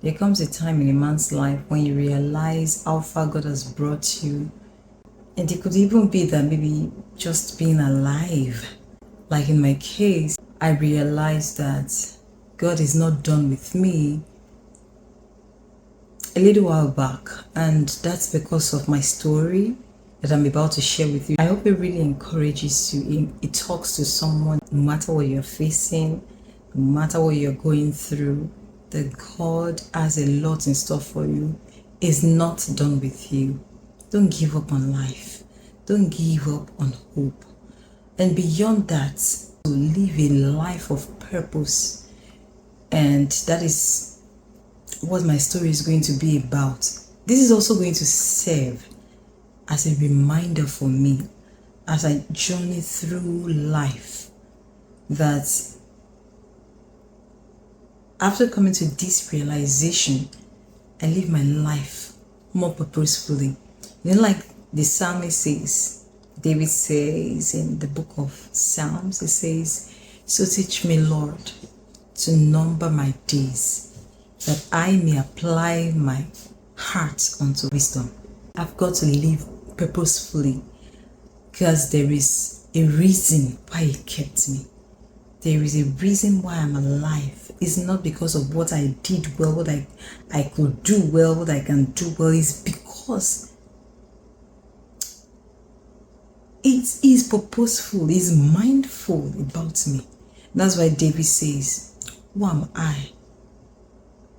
There comes a time in a man's life when you realize how far God has brought you. And it could even be that maybe just being alive. Like in my case, I realized that God is not done with me a little while back. And that's because of my story that I'm about to share with you. I hope it really encourages you. It talks to someone, no matter what you're facing, no matter what you're going through, that God has a lot in store for you. Is not done with you. Don't give up on life. Don't give up on hope. And beyond that, to live a life of purpose. And that is what my story is going to be about. This is also going to serve as a reminder for me as I journey through life, that after coming to this realization, I live my life more purposefully. You know, like the psalmist says, David says in the book of Psalms, it says, "So teach me, Lord, to number my days, that I may apply my heart unto wisdom." I've got to live purposefully because there is a reason why He kept me. There is a reason why I'm alive. It's not because of what I did well, what I could do well, what I can do well. It's because it is purposeful, it's mindful about me. That's why David says, "Who am I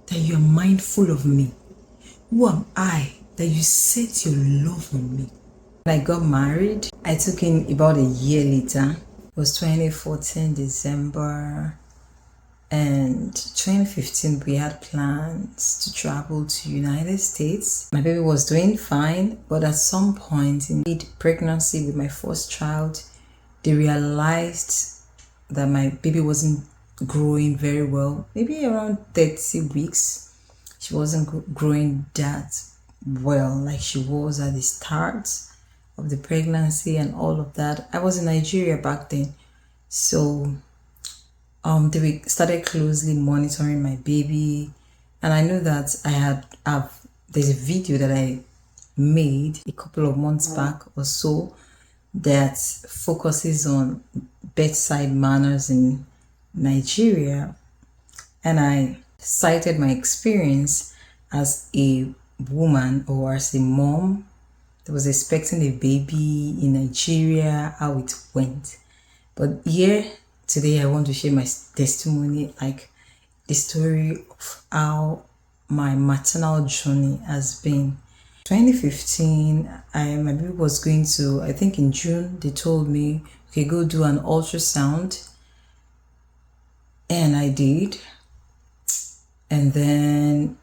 that you are mindful of me? Who am I that you set your love on me?" When I got married, I took him about a year later. It was 2014 December, and 2015 we had plans to travel to United States. My baby was doing fine, but at some point in pregnancy with my first child, they realized that my baby wasn't growing very well. Maybe around 30 weeks, she wasn't growing that well like she was at the start of the pregnancy and all of that. I was in Nigeria back then, so they started closely monitoring my baby, and I know that there's a video that I made a couple of months back or so that focuses on bedside manners in Nigeria, and I cited my experience as a woman or as a mom that was expecting a baby in Nigeria, how it went. But here today I want to share my testimony, like the story of how my maternal journey has been. 2015, my baby was going to, I think in June, they told me, okay, go do an ultrasound. And I did. And then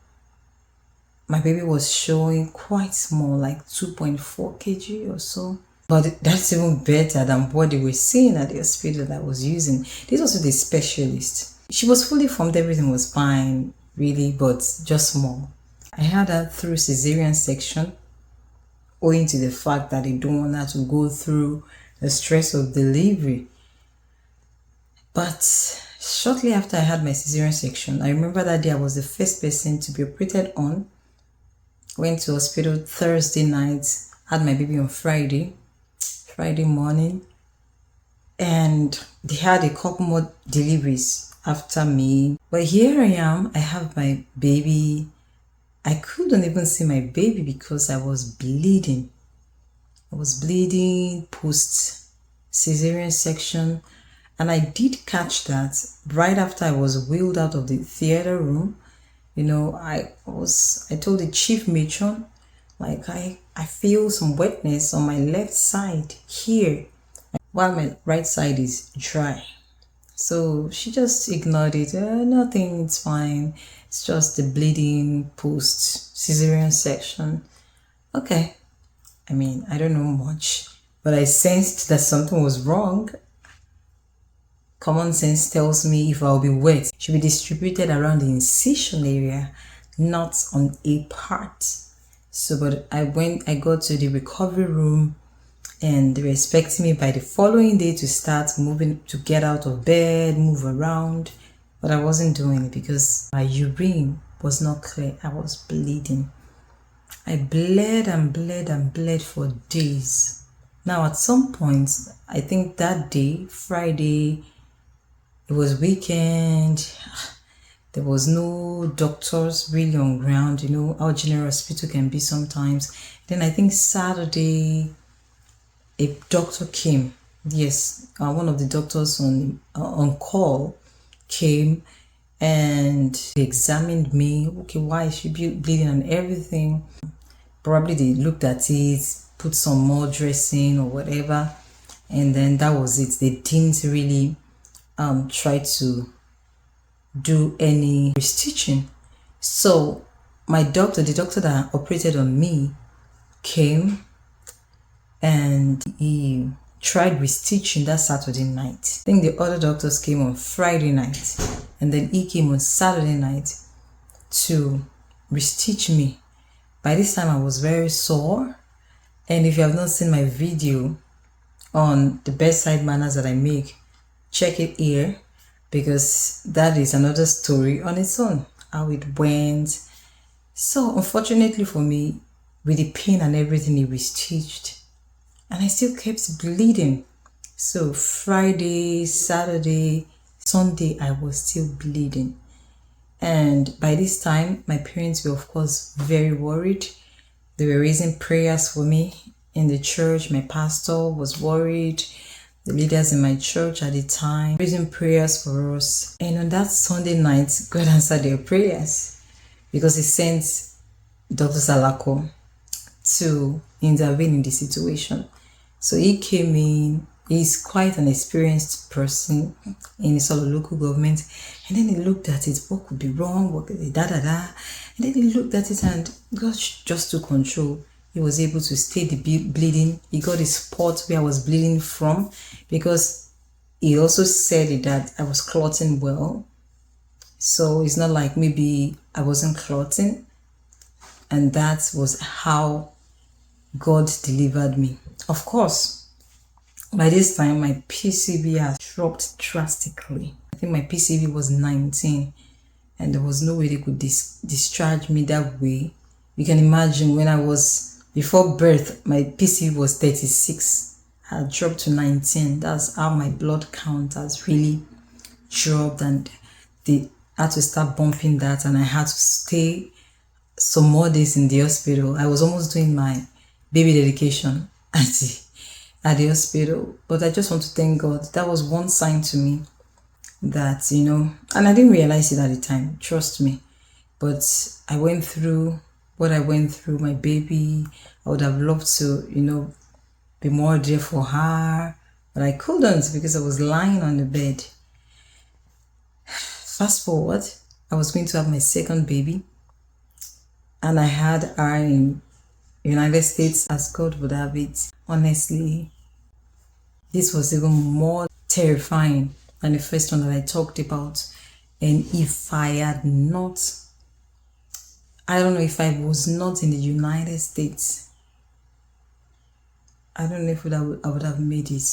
my baby was showing quite small, like 2.4 kg or so. But that's even better than what they were seeing at the hospital that I was using. This was with a specialist. She was fully formed, everything was fine, really, but just small. I had her through cesarean section, owing to the fact that they don't want her to go through the stress of delivery. But shortly after I had my cesarean section, I remember that day I was the first person to be operated on. Went to hospital Thursday night, had my baby on Friday morning, and they had a couple more deliveries after me. But here I am, I have my baby. I couldn't even see my baby because I was bleeding. I was bleeding post cesarean section, and I did catch that right after I was wheeled out of the theater room. You know, I told the chief matron, like, I feel some wetness on my left side here, while my right side is dry. So she just ignored it. Nothing, it's fine. It's just the bleeding post cesarean section. Okay. I mean, I don't know much, but I sensed that something was wrong. Common sense tells me if I'll be wet, it should be distributed around the incision area, not on a part. So, but I got to the recovery room, and they were expecting me by the following day to start moving, to get out of bed, move around. But I wasn't doing it because my urine was not clear. I was bleeding. I bled and bled and bled for days. Now, at some point, I think that day, Friday, it was weekend. There was no doctors really on ground. You know how general hospital can be sometimes. Then I think Saturday, a doctor came. Yes, one of the doctors on call came and they examined me. Okay, why is she bleeding and everything? Probably they looked at it, put some more dressing or whatever, and then that was it. They didn't really try to do any restitching. So my doctor, the doctor that operated on me, came and he tried restitching that Saturday night. I think the other doctors came on Friday night, and then he came on Saturday night to restitch me. By this time I was very sore, and if you have not seen my video on the bedside manners that I make, check it here, because that is another story on its own, how it went. So unfortunately for me, with the pain and everything, he restitched and I still kept bleeding. So Friday, Saturday, Sunday, I was still bleeding. And by this time, my parents were, of course, very worried. They were raising prayers for me in the church. My pastor was worried. The leaders in my church at the time, raising prayers for us. And on that Sunday night, God answered their prayers because he sent Dr. Salako to intervene in the situation. So he came in. He's quite an experienced person in the sort of local government. And then he looked at it, what could be wrong, what could be And then he looked at it and God just took control. He was able to stay the bleeding. He got a spot where I was bleeding from, because he also said that I was clotting well. So it's not like maybe I wasn't clotting. And that was how God delivered me. Of course, by this time, my PCV has dropped drastically. I think my PCV was 19, and there was no way they could discharge me that way. You can imagine when I was, before birth, my PCV was 36. I had dropped to 19. That's how my blood count has really dropped, and they had to start bumping that, and I had to stay some more days in the hospital. I was almost doing my baby dedication at the hospital. But I just want to thank God. That was one sign to me that, and I didn't realize it at the time, trust me. But I went through what I went through, my baby. I would have loved to, be more there for her, but I couldn't because I was lying on the bed. Fast forward, I was going to have my second baby, and I had her in United States as God would have it. Honestly, this was even more terrifying than the first one that I talked about. And if I had not, I don't know, if I was not in the United States, I don't know if I would have made it.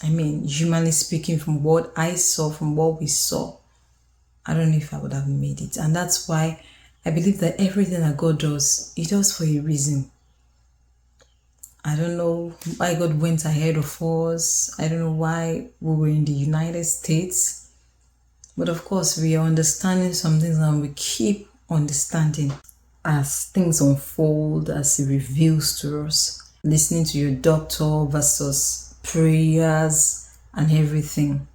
I mean, humanly speaking, from what I saw, from what we saw, I don't know if I would have made it. And that's why I believe that everything that God does, He does for a reason. I don't know why God went ahead of us. I don't know why we were in the United States. But of course, we are understanding some things, and we keep understanding as things unfold, as He reveals to us. Listening to your doctor versus prayers and everything.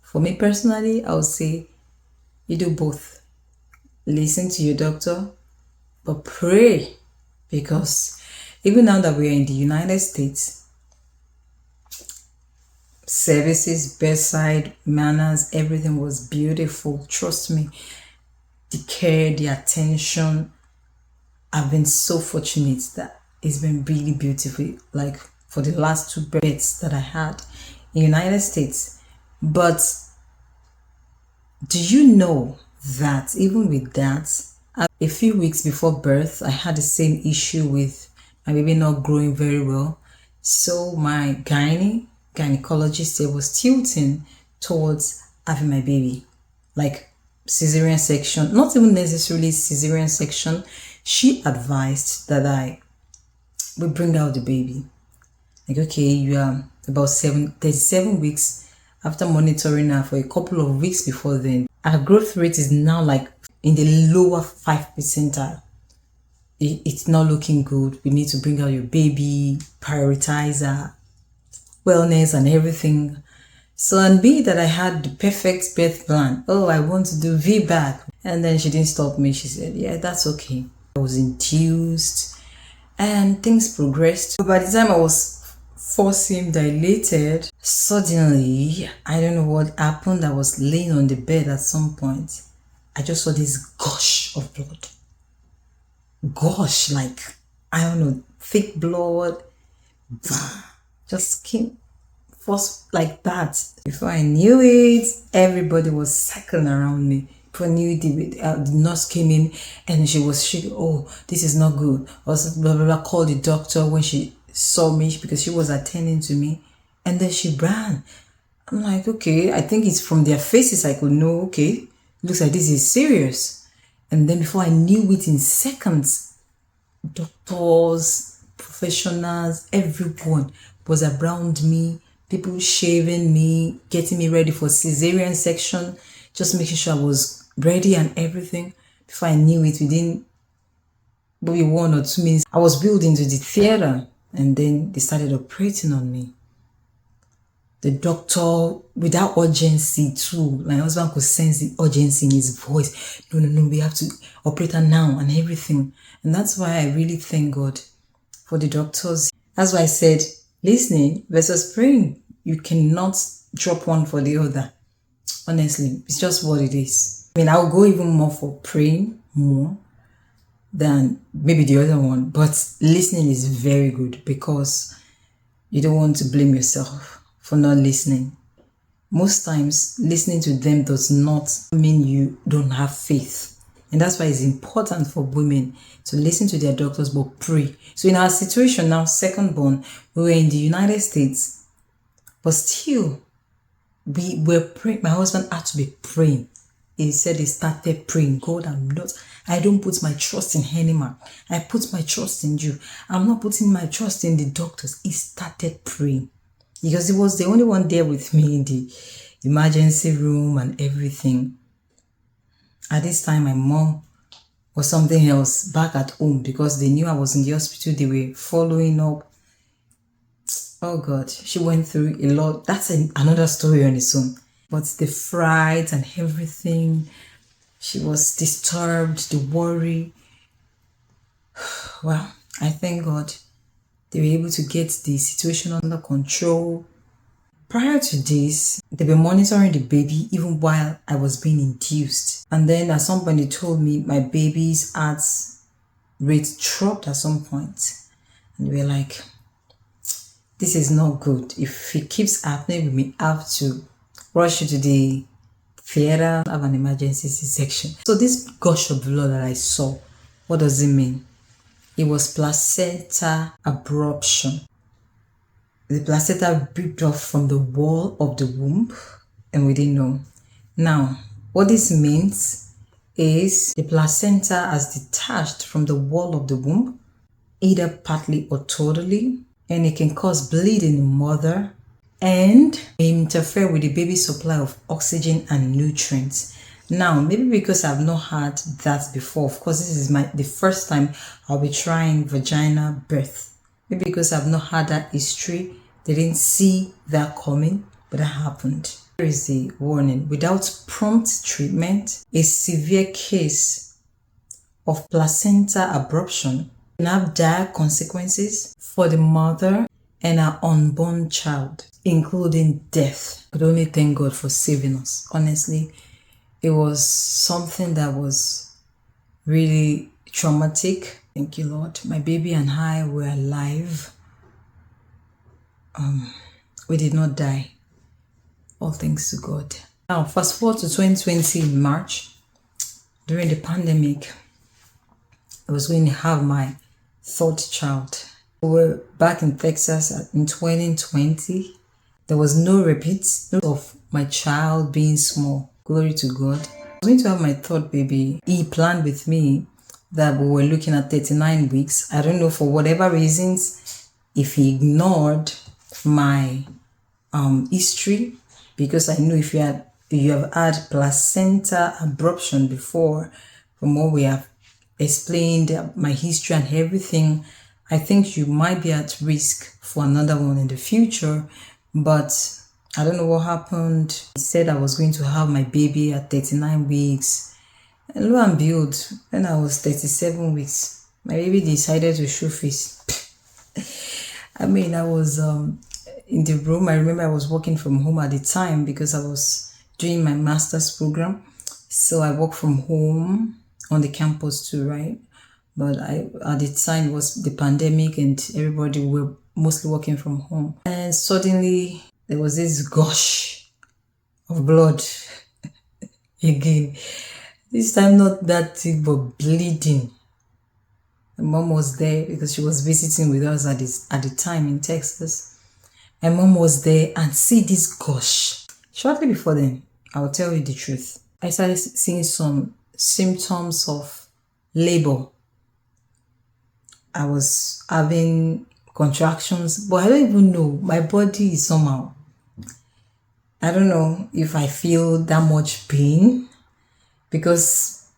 For me personally, I would say you do both. Listen to your doctor, but pray. Because even now that we are in the United States, services, bedside manners, everything was beautiful. Trust me, the care, the attention, I've been so fortunate that it's been really beautiful. Like for the last 2 births that I had in the United States. But do you know that even with that, a few weeks before birth, I had the same issue with my baby not growing very well. So my gynecologist was tilting towards having my baby. Like cesarean section, not even necessarily cesarean section. She advised that we bring out the baby. Like, okay, you are about 37 weeks after monitoring her for a couple of weeks before then. Her growth rate is now like in the lower 5 percentile. It's not looking good. We need to bring out your baby, prioritize her wellness and everything. So, and be that I had the perfect birth plan. Oh, I want to do VBAC. And then she didn't stop me. She said, yeah, that's okay. I was induced and things progressed. But by the time I was forcing dilated, suddenly, I don't know what happened. I was laying on the bed at some point. I just saw this gush of blood. Gosh, like, I don't know, thick blood. Just came force like that. Before I knew it, everybody was circling around me. Before I knew it, the nurse came in and she was shaking. Oh, this is not good. Also, blah, blah, blah. Called the doctor when she saw me because she was attending to me. And then she ran. I'm like, okay, I think it's from their faces I could know, okay, looks like this is serious. And then before I knew it, in seconds, doctors, professionals, everyone was around me. People shaving me, getting me ready for cesarean section, just making sure I was ready and everything. Before I knew it, within maybe 1 or 2 minutes, I was wheeled into the theater and then they started operating on me. The doctor, without urgency too, my husband could sense the urgency in his voice. No, we have to operate her now and everything. And that's why I really thank God for the doctors. That's why I said, listening versus praying. You cannot drop one for the other. Honestly, it's just what it is. I mean, I'll go even more for praying more than maybe the other one. But listening is very good because you don't want to blame yourself for not listening. Most times, listening to them does not mean you don't have faith. And that's why it's important for women to listen to their doctors but pray. So in our situation now, second born, we were in the United States, but still, we were praying. My husband had to be praying. He said he started praying. God, I don't put my trust in any man. I put my trust in you. I'm not putting my trust in the doctors. He started praying. Because he was the only one there with me in the emergency room and everything. At this time, my mom was something else back at home because they knew I was in the hospital. They were following up. Oh God, she went through a lot. That's another story on its own. But the fright and everything, she was disturbed, the worry. Well, I thank God. They were able to get the situation under control. Prior to this, they were monitoring the baby even while I was being induced. And then at some point, they told me my baby's heart rate dropped at some point. And we were like, this is not good. If it keeps happening, we may have to rush you to the theater, have an emergency C-section. So this gush of blood that I saw, what does it mean? It was placenta abruption. The placenta ripped off from the wall of the womb and we didn't know. Now, what this means is the placenta has detached from the wall of the womb, either partly or totally, and it can cause bleeding in the mother and interfere with the baby's supply of oxygen and nutrients. Now, maybe because I've not had that before, of course, this is the first time I'll be trying vaginal birth. Maybe because I've not had that history, they didn't see that coming, but that happened. Here is the warning. Without prompt treatment, a severe case of placenta abruption can have dire consequences for the mother and her unborn child, including death. I could only thank God for saving us. Honestly, it was something that was really traumatic. Thank you, Lord. My baby and I were alive. We did not die. All thanks to God. Now, fast forward to 2020 in March. During the pandemic, I was going to have my third child. We were back in Texas in 2020. There was no repeats of my child being small. Glory to God. I was going to have my third baby. He planned with me that we were looking at 39 weeks. I don't know, for whatever reasons, if he ignored my history, because I knew if you have had placenta abruption before, from what we have explained, my history and everything, I think you might be at risk for another one in the future. But I don't know what happened. He said I was going to have my baby at 39 weeks. And lo and behold, when I was 37 weeks, my baby decided to show face. I mean, I was in the room. I remember I was working from home at the time because I was doing my master's program. So I worked from home on the campus too, right? But at the time it was the pandemic and everybody were mostly working from home. And suddenly there was this gush of blood again. This time not that thick, but bleeding. My mom was there because she was visiting with us at the time in Texas. My mom was there and see this gush. Shortly before then, I will tell you the truth. I started seeing some symptoms of labor. I was having contractions, but I don't even know. My body is somehow. I don't know if I feel that much pain, because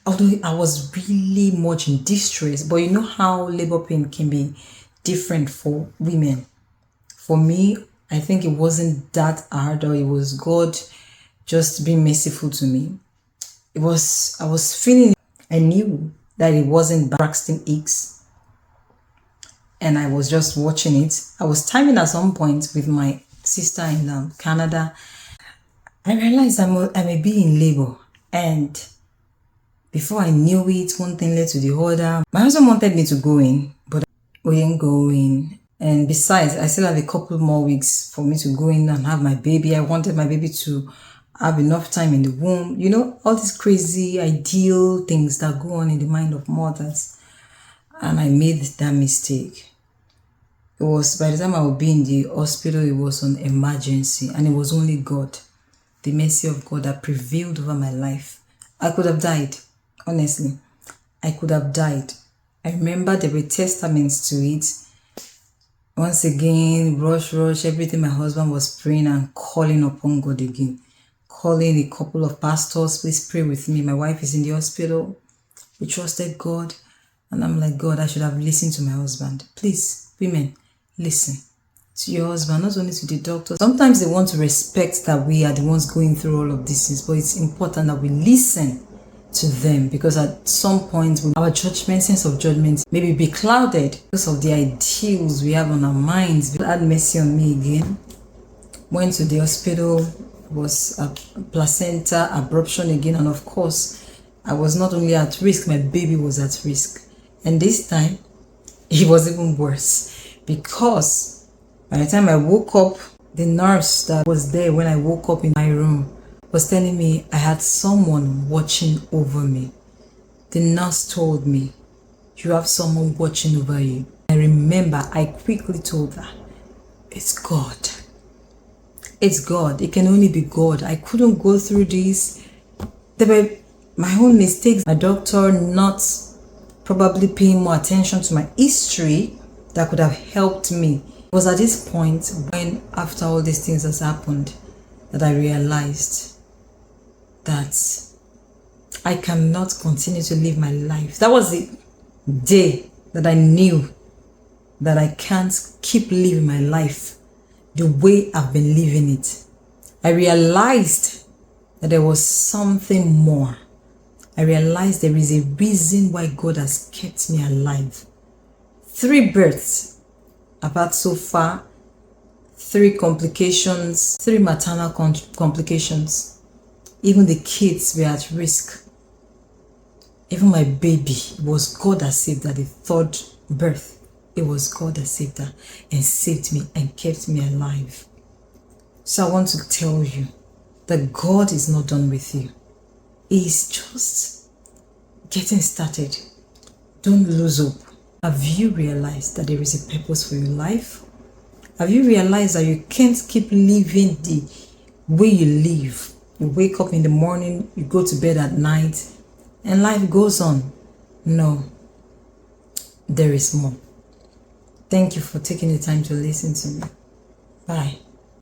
although I was really much in distress, but you know how labor pain can be different for women. For me, I think it wasn't that hard, or it was God just being merciful to me. I was feeling, I knew that it wasn't Braxton Hicks, and I was just watching it. I was timing at some point with my sister in Canada. I realized I may be in labor, and before I knew it, one thing led to the other. My husband wanted me to go in, but we didn't go in. And besides, I still have a couple more weeks for me to go in and have my baby. I wanted my baby to have enough time in the womb. You know, all these crazy ideal things that go on in the mind of mothers. And I made that mistake. It was, by the time I would be in the hospital, it was an emergency, and it was only God, the mercy of God, that prevailed over my life. I could have died, honestly. I could have died. I remember there were testaments to it. Once again, rush, everything. My husband was praying and calling upon God again. Calling a couple of pastors, please pray with me. My wife is in the hospital. We trusted God. And I'm like, God, I should have listened to my husband. Please, women, listen to your husband, not only to the doctor. Sometimes they want to respect that we are the ones going through all of these things, but it's important that we listen to them, because at some point our sense of judgment maybe be clouded because of the ideals we have on our minds. God had mercy on me again. Went to the hospital, was a placenta abruption again, and of course I was not only at risk, my baby was at risk. And this time it was even worse, because by the time I woke up, the nurse that was there when I woke up in my room was telling me I had someone watching over me. The nurse told me, you have someone watching over you. I remember I quickly told her, it's God. It's God. It can only be God. I couldn't go through this. There were my own mistakes. My doctor not probably paying more attention to my history that could have helped me. It was at this point, when after all these things has happened, that I realized that I cannot continue to live my life. That was the day that I knew that I can't keep living my life the way I've been living it. I realized that there was something more. I realized there is a reason why God has kept me alive. 3 births I've had so far, 3 complications, 3 maternal complications. Even the kids were at risk. Even my baby, it was God that saved her. The 3rd birth, it was God that saved her and saved me and kept me alive. So I want to tell you that God is not done with you. He is just getting started. Don't lose hope. Have you realized that there is a purpose for your life? Have you realized that you can't keep living the way you live? You wake up in the morning, you go to bed at night, and life goes on. No, there is more. Thank you for taking the time to listen to me. Bye.